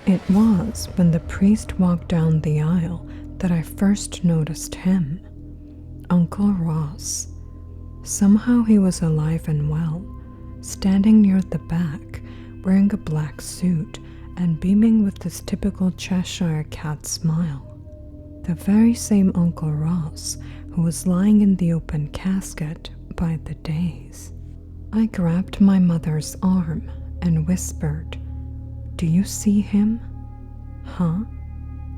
It was when the priest walked down the aisle that I first noticed him, Uncle Ross. Somehow he was alive and well, standing near the back, wearing a black suit and beaming with his typical Cheshire cat smile. The very same Uncle Ross who was lying in the open casket by the days. I grabbed my mother's arm and whispered, "Do you see him?" "Huh?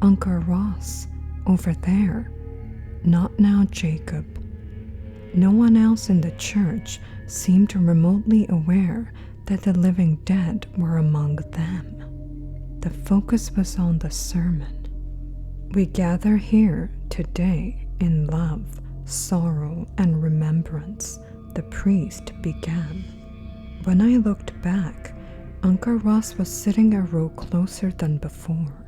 Uncle Ross, over there." "Not now, Jacob." No one else in the church seemed remotely aware that the living dead were among them. The focus was on the sermon. "We gather here today in love, sorrow, and remembrance," the priest began. When I looked back, Uncle Ross was sitting a row closer than before.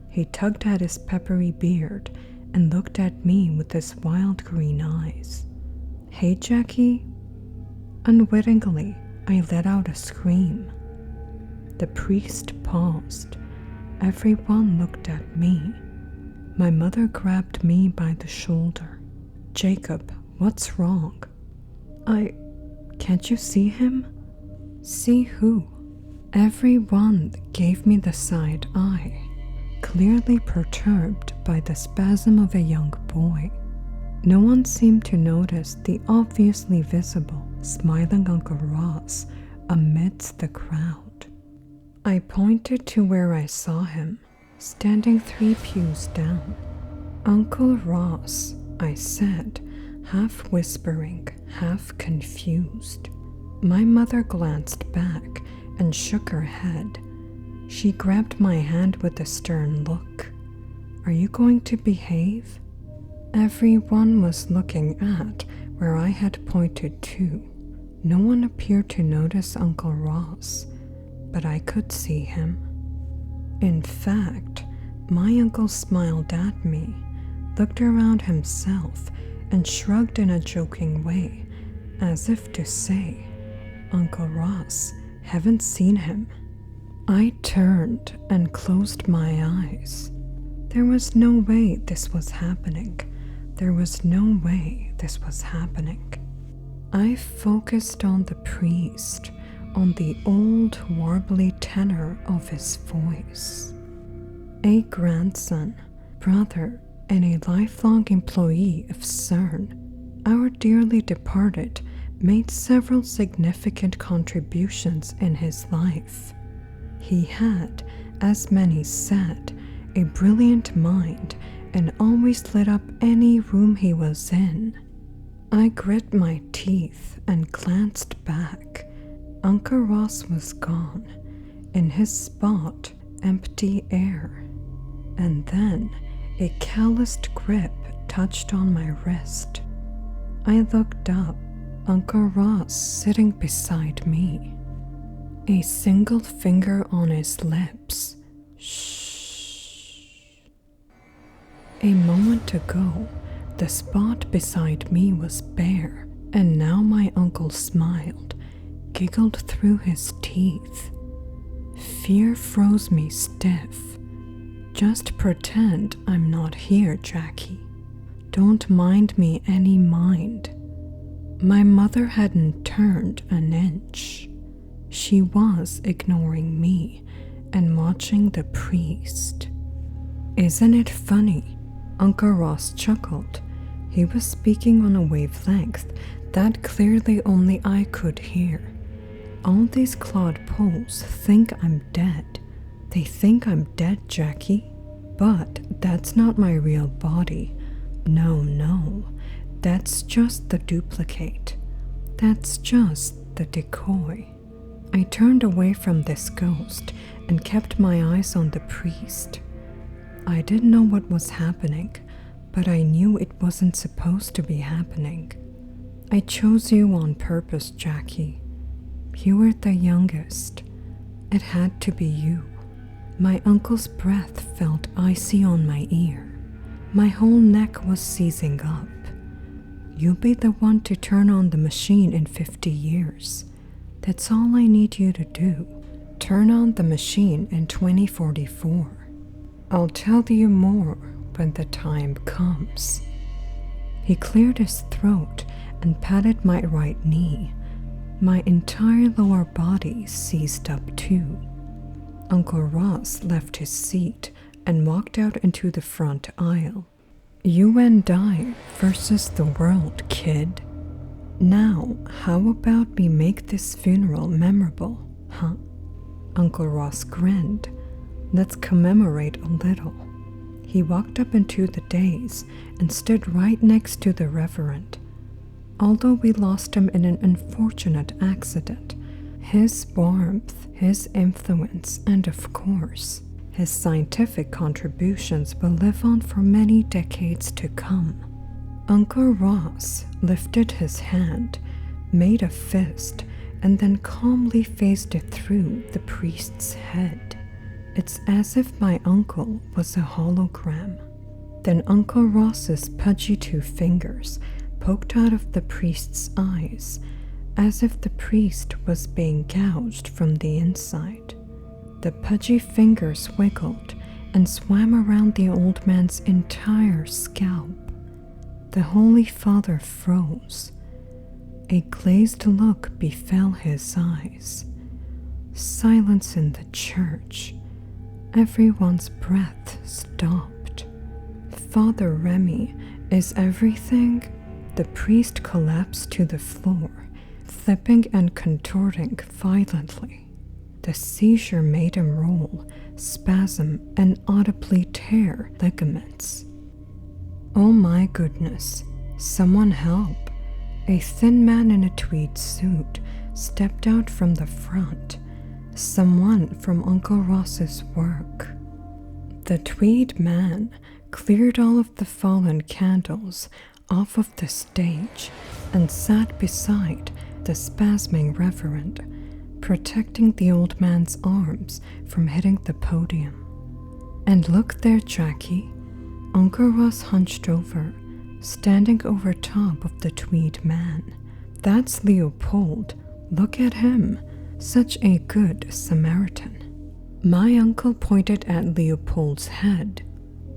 He tugged at his peppery beard and looked at me with his wild green eyes. "Hey, Jackie?" Unwittingly, I let out a scream. The priest paused. Everyone looked at me. My mother grabbed me by the shoulder. "Jacob, what's wrong?" Can't you see him?" "See who?" Everyone gave me the side eye, clearly perturbed by the spasm of a young boy. No one seemed to notice the obviously visible, smiling Uncle Ross amidst the crowd. I pointed to where I saw him, standing 3 pews down. "Uncle Ross," I said, half whispering, half confused. My mother glanced back and shook her head. She grabbed my hand with a stern look. "Are you going to behave?" Everyone was looking at where I had pointed to. No one appeared to notice Uncle Ross, but I could see him. In fact, my uncle smiled at me, looked around himself, and shrugged in a joking way, as if to say, "Uncle Ross, haven't seen him." I turned and closed my eyes. There was no way this was happening. There was no way this was happening. I focused on the priest, on the old warbly tenor of his voice. A grandson, brother, and a lifelong employee of CERN, our dearly departed made several significant contributions in his life. He had, as many said, a brilliant mind and always lit up any room he was in. I grit my teeth and glanced back. Uncle Ross was gone. In his spot, empty air. And then a calloused grip touched on my wrist. I looked up, Uncle Ross sitting beside me. A single finger on his lips. Shh. A moment ago, the spot beside me was bare, and now my uncle smiled, giggled through his teeth. Fear froze me stiff. "Just pretend I'm not here, Jackie. Don't mind me any mind." My mother hadn't turned an inch. She was ignoring me and watching the priest. "Isn't it funny?" Uncle Ross chuckled. He was speaking on a wavelength that clearly only I could hear. "All these clodpoles think I'm dead. They think I'm dead, Jackie. But that's not my real body. No. That's just the duplicate. That's just the decoy." I turned away from this ghost and kept my eyes on the priest. I didn't know what was happening, but I knew it wasn't supposed to be happening. "I chose you on purpose, Jackie. You were the youngest. It had to be you." My uncle's breath felt icy on my ear. My whole neck was seizing up. "You'll be the one to turn on the machine in 50 years. That's all I need you to do. turn on the machine in 2044. I'll tell you more when the time comes. He cleared his throat and patted my right knee. My entire lower body seized up too. Uncle Ross left his seat and walked out into the front aisle. You and I versus the world, kid. Now, how about we make this funeral memorable, huh? Uncle Ross grinned. Let's commemorate a little. He walked up into the dais and stood right next to the Reverend. Although we lost him in an unfortunate accident, his warmth, his influence, and of course, his scientific contributions will live on for many decades to come. Uncle Ross lifted his hand, made a fist, and then calmly phased it through the priest's head. It's as if my uncle was a hologram. Then Uncle Ross's pudgy two fingers poked out of the priest's eyes, as if the priest was being gouged from the inside. The pudgy fingers wiggled and swam around the old man's entire scalp. The Holy Father froze. A glazed look befell his eyes. Silence in the church. Everyone's breath stopped. Father Remy, is everything? The priest collapsed to the floor, flipping and contorting violently. The seizure made him roll, spasm, and audibly tear ligaments. Oh my goodness, someone help. A thin man in a tweed suit stepped out from the front. Someone from Uncle Ross's work. The tweed man cleared all of the fallen candles off of the stage and sat beside the spasming Reverend, protecting the old man's arms from hitting the podium. And look there, Jackie. Uncle Ross hunched over, standing over top of the tweed man. That's Leopold. Look at him. Such a good Samaritan. My uncle pointed at Leopold's head.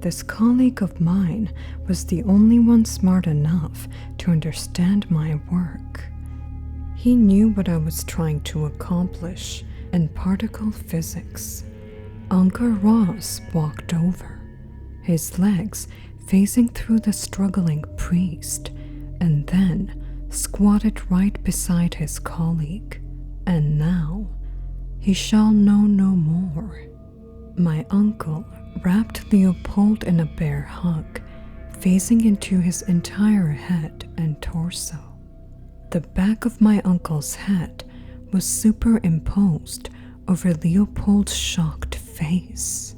This colleague of mine was the only one smart enough to understand my work. He knew what I was trying to accomplish in particle physics. Uncle Ross walked over, his legs facing through the struggling priest, and then squatted right beside his colleague. And now, he shall know no more. My uncle wrapped Leopold in a bear hug, phasing into his entire head and torso. The back of my uncle's head was superimposed over Leopold's shocked face.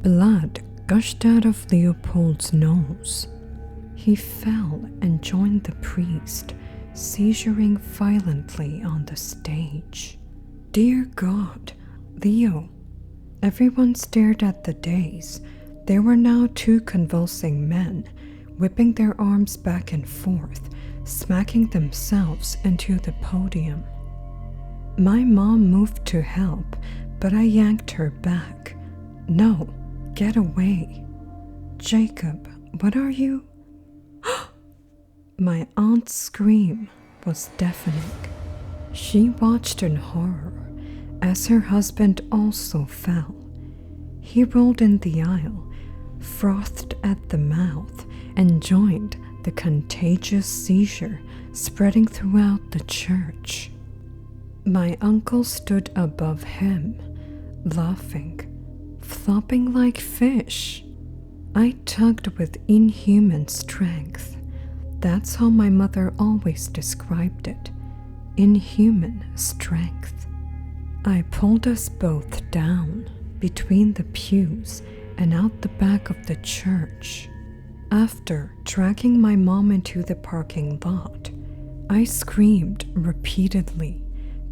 Blood gushed out of Leopold's nose. He fell and joined the priest, seizuring violently on the stage. Dear God, Leo. Everyone stared at the dais. There were now two convulsing men, whipping their arms back and forth, smacking themselves into the podium. My mom moved to help, but I yanked her back. No, get away. Jacob, what are you? My aunt's scream was deafening. She watched in horror as her husband also fell. He rolled in the aisle, frothed at the mouth, and joined the contagious seizure spreading throughout the church. My uncle stood above him, laughing, flopping like fish. I tugged with inhuman strength. That's how my mother always described it, inhuman strength. I pulled us both down between the pews and out the back of the church. After dragging my mom into the parking lot, I screamed repeatedly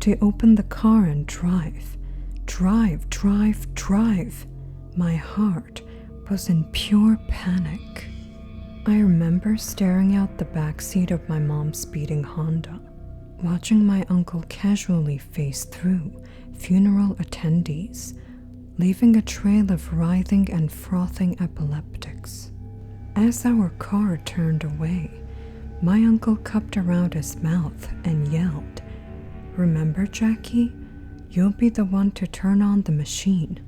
to open the car and drive. Drive, drive, drive. My heart was in pure panic. I remember staring out the back seat of my mom's speeding Honda, watching my uncle casually phase through, funeral attendees, leaving a trail of writhing and frothing epileptics. As our car turned away, my uncle cupped around his mouth and yelled, "Remember, Jackie? You'll be the one to turn on the machine.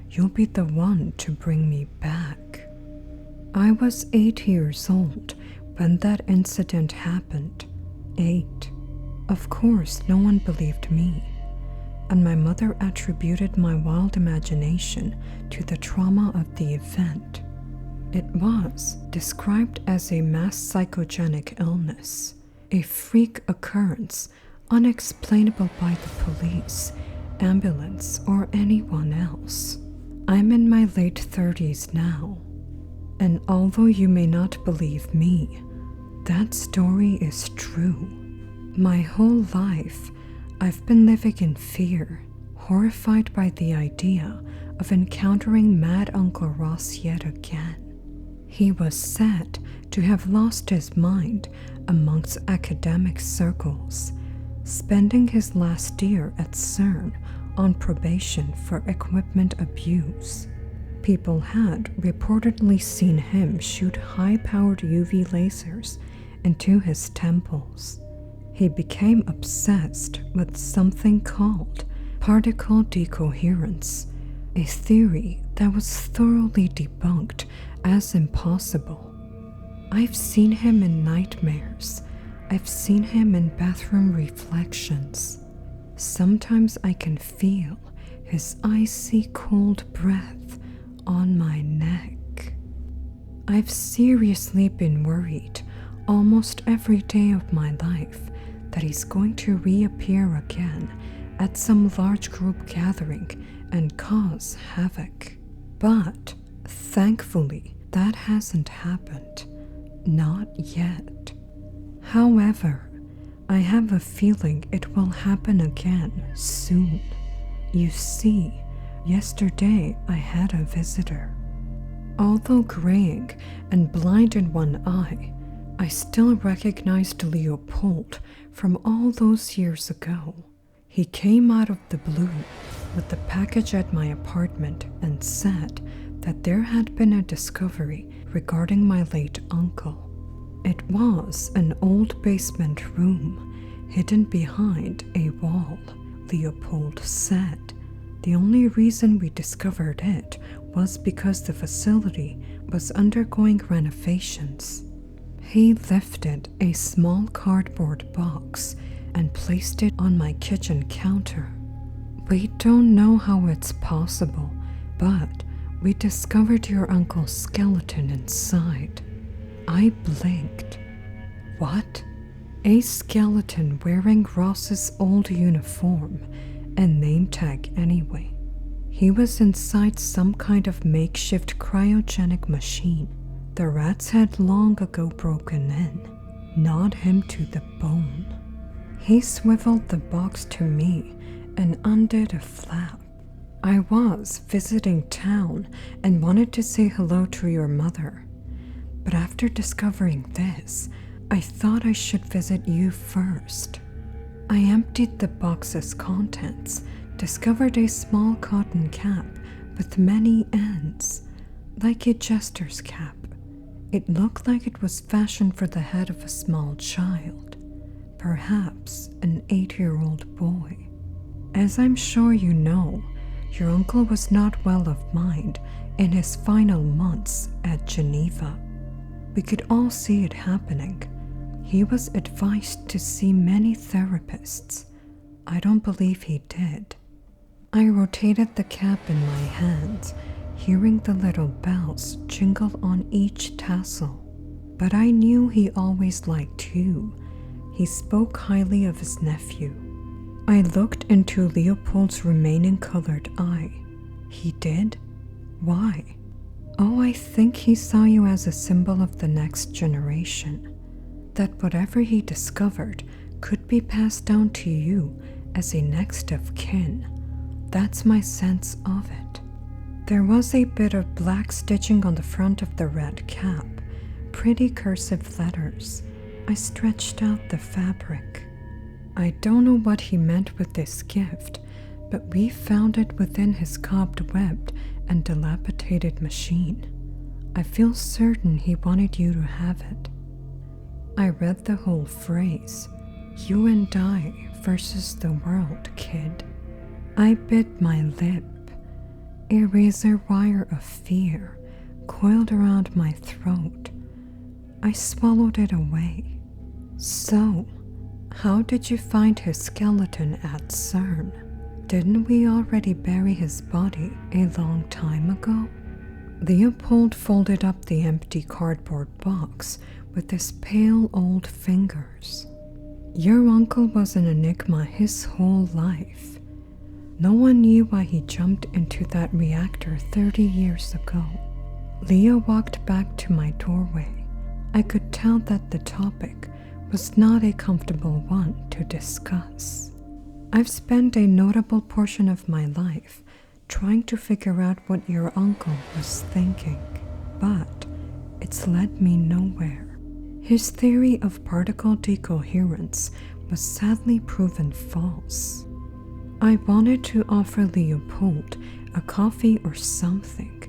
You'll be the one to bring me back." I was 8 years old when that incident happened. 8. Of course, no one believed me, and my mother attributed my wild imagination to the trauma of the event. It was described as a mass psychogenic illness, a freak occurrence unexplainable by the police, ambulance, or anyone else. I'm in my late 30s now, and although you may not believe me, that story is true. My whole life, I've been living in fear, horrified by the idea of encountering Mad Uncle Ross yet again. He was said to have lost his mind amongst academic circles, spending his last year at CERN on probation for equipment abuse. People had reportedly seen him shoot high-powered UV lasers into his temples. He became obsessed with something called particle decoherence, a theory that was thoroughly debunked as impossible. I've seen him in nightmares. I've seen him in bathroom reflections. Sometimes I can feel his icy cold breath on my neck. I've seriously been worried almost every day of my life that he's going to reappear again at some large group gathering and cause havoc. But thankfully, that hasn't happened. Not yet. However, I have a feeling it will happen again soon. You see, yesterday I had a visitor. Although graying and blind in one eye, I still recognized Leopold from all those years ago. He came out of the blue with the package at my apartment and said that there had been a discovery regarding my late uncle. It was an old basement room hidden behind a wall, Leopold said. The only reason we discovered it was because the facility was undergoing renovations. He lifted a small cardboard box and placed it on my kitchen counter. We don't know how it's possible, but we discovered your uncle's skeleton inside. I blinked. What? A skeleton wearing Ross's old uniform and name tag anyway. He was inside some kind of makeshift cryogenic machine. The rats had long ago broken in, gnawed him to the bone. He swiveled the box to me and undid a flap. I was visiting town and wanted to say hello to your mother. But after discovering this, I thought I should visit you first. I emptied the box's contents, discovered a small cotton cap with many ends, like a jester's cap. It looked like it was fashioned for the head of a small child, perhaps an 8-year-old boy. As I'm sure you know, your uncle was not well of mind in his final months at Geneva. We could all see it happening. He was advised to see many therapists. I don't believe he did. I rotated the cap in my hands, hearing the little bells jingle on each tassel. But I knew he always liked you. He spoke highly of his nephew. I looked into Leopold's remaining colored eye. He did? Why? Oh, I think he saw you as a symbol of the next generation. That whatever he discovered could be passed down to you as a next of kin. That's my sense of it. There was a bit of black stitching on the front of the red cap, pretty cursive letters. I stretched out the fabric. I don't know what he meant with this gift, but we found it within his cobwebbed and dilapidated machine. I feel certain he wanted you to have it." I read the whole phrase, "You and I versus the world, kid." I bit my lip. A razor wire of fear coiled around my throat. I swallowed it away. "So, how did you find his skeleton at CERN? Didn't we already bury his body a long time ago?" Leopold folded up the empty cardboard box with his pale old fingers. "Your uncle was an enigma his whole life. No one knew why he jumped into that reactor 30 years ago." Leo walked back to my doorway. I could tell that the topic was not a comfortable one to discuss. "I've spent a notable portion of my life trying to figure out what your uncle was thinking, but it's led me nowhere. His theory of particle decoherence was sadly proven false." I wanted to offer Leopold a coffee or something.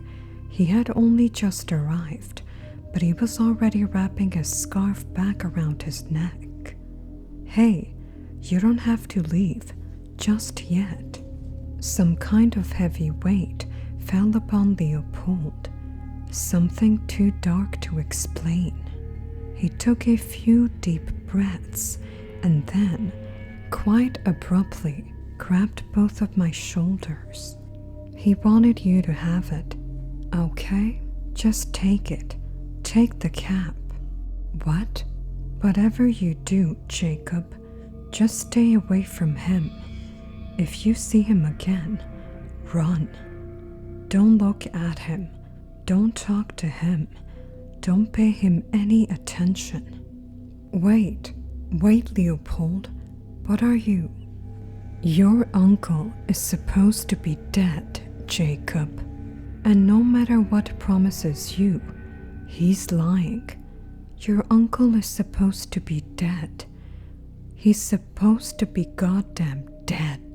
He had only just arrived, but he was already wrapping his scarf back around his neck. "Hey, you don't have to leave just yet." Some kind of heavy weight fell upon Leopold, something too dark to explain. He took a few deep breaths and then, quite abruptly, grabbed both of my shoulders. "He wanted you to have it, okay? Just take it. Take the cap." "What?" "Whatever you do, Jacob, just stay away from him. If you see him again, run. Don't look at him. Don't talk to him. Don't pay him any attention." Wait, Leopold. What are you?" "Your uncle is supposed to be dead, Jacob. And no matter what promises you, he's lying. Your uncle is supposed to be dead. He's supposed to be goddamn dead."